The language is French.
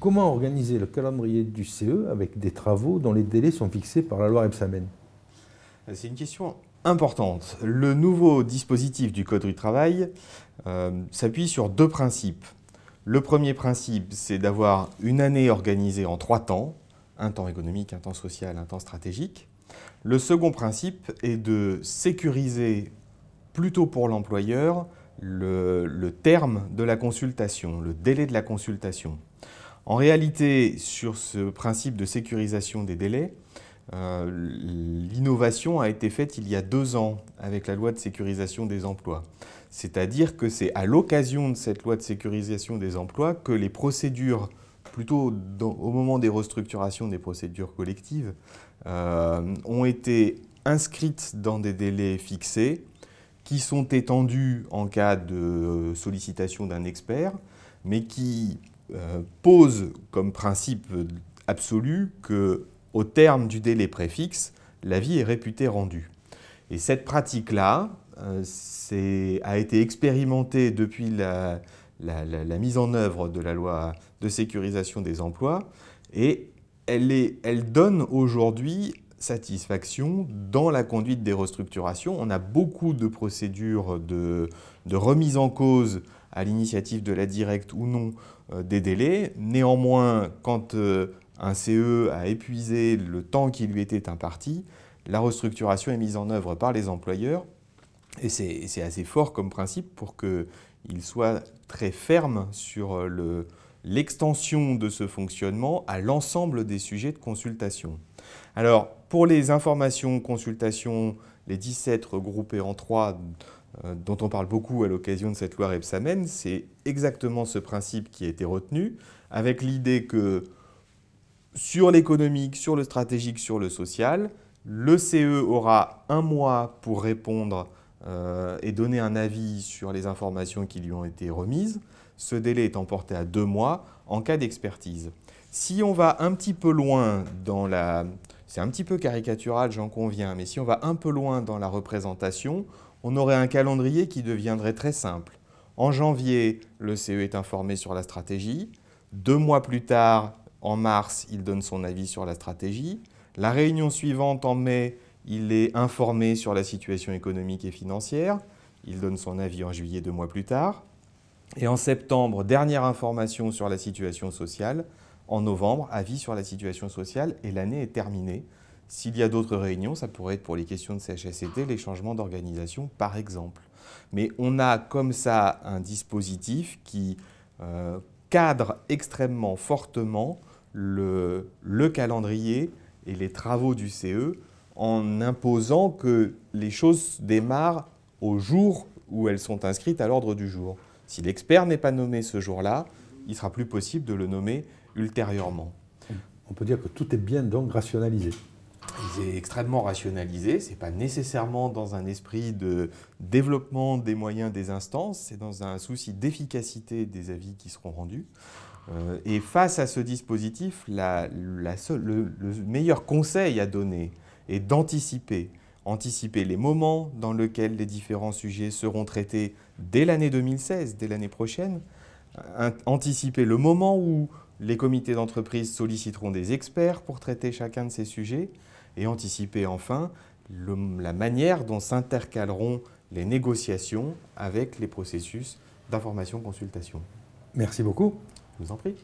Comment organiser le calendrier du CE avec des travaux dont les délais sont fixés par la loi Rebsamen? C'est une question importante. Le nouveau dispositif du Code du travail s'appuie sur deux principes. Le premier principe, c'est d'avoir une année organisée en 3 temps, un temps économique, un temps social, un temps stratégique. Le second principe est de sécuriser plutôt pour l'employeur le terme de la consultation, le délai de la consultation. En réalité, sur ce principe de sécurisation des délais, l'innovation a été faite il y a 2 ans avec la loi de sécurisation des emplois. C'est-à-dire que c'est à l'occasion de cette loi de sécurisation des emplois que les procédures, plutôt au moment des restructurations des procédures collectives, ont été inscrites dans des délais fixés qui sont étendus en cas de sollicitation d'un expert, mais qui pose comme principe absolu qu'au terme du délai préfixe, l'avis est réputé rendu. Et cette pratique-là a été expérimentée depuis la mise en œuvre de la loi de sécurisation des emplois et elle donne aujourd'hui satisfaction dans la conduite des restructurations. On a beaucoup de procédures de remise en cause à l'initiative de la directe ou non des délais. Néanmoins, quand un CE a épuisé le temps qui lui était imparti, la restructuration est mise en œuvre par les employeurs et c'est assez fort comme principe pour qu'il soit très ferme sur l'extension de ce fonctionnement à l'ensemble des sujets de consultation. Alors, pour les informations, consultations, les 17 regroupées en 3 dont on parle beaucoup à l'occasion de cette loi Rebsamen, c'est exactement ce principe qui a été retenu, avec l'idée que sur l'économique, sur le stratégique, sur le social, le CE aura 1 mois pour répondre et donner un avis sur les informations qui lui ont été remises, ce délai étant porté à 2 mois en cas d'expertise. Si on va un petit peu loin dans la... C'est un petit peu caricatural, j'en conviens, mais si on va un peu loin dans la représentation, on aurait un calendrier qui deviendrait très simple. En janvier, le CE est informé sur la stratégie. 2 mois plus tard, en mars, il donne son avis sur la stratégie. La réunion suivante, en mai, il est informé sur la situation économique et financière. Il donne son avis en juillet, 2 mois plus tard. Et en septembre, dernière information sur la situation sociale. En novembre, avis sur la situation sociale et l'année est terminée. S'il y a d'autres réunions, ça pourrait être pour les questions de CHSCT, les changements d'organisation par exemple. Mais on a comme ça un dispositif qui cadre extrêmement fortement le calendrier et les travaux du CE en imposant que les choses démarrent au jour où elles sont inscrites à l'ordre du jour. Si l'expert n'est pas nommé ce jour-là, il sera plus possible de le nommer ultérieurement. On peut dire que tout est bien donc rationalisé. C'est extrêmement rationalisé, ce n'est pas nécessairement dans un esprit de développement des moyens des instances, c'est dans un souci d'efficacité des avis qui seront rendus. Et face à ce dispositif, le meilleur conseil à donner est d'anticiper. Anticiper les moments dans lesquels les différents sujets seront traités dès l'année 2016, dès l'année prochaine. Anticiper le moment où les comités d'entreprise solliciteront des experts pour traiter chacun de ces sujets et anticiper enfin la manière dont s'intercaleront les négociations avec les processus d'information-consultation. Merci beaucoup. Je vous en prie.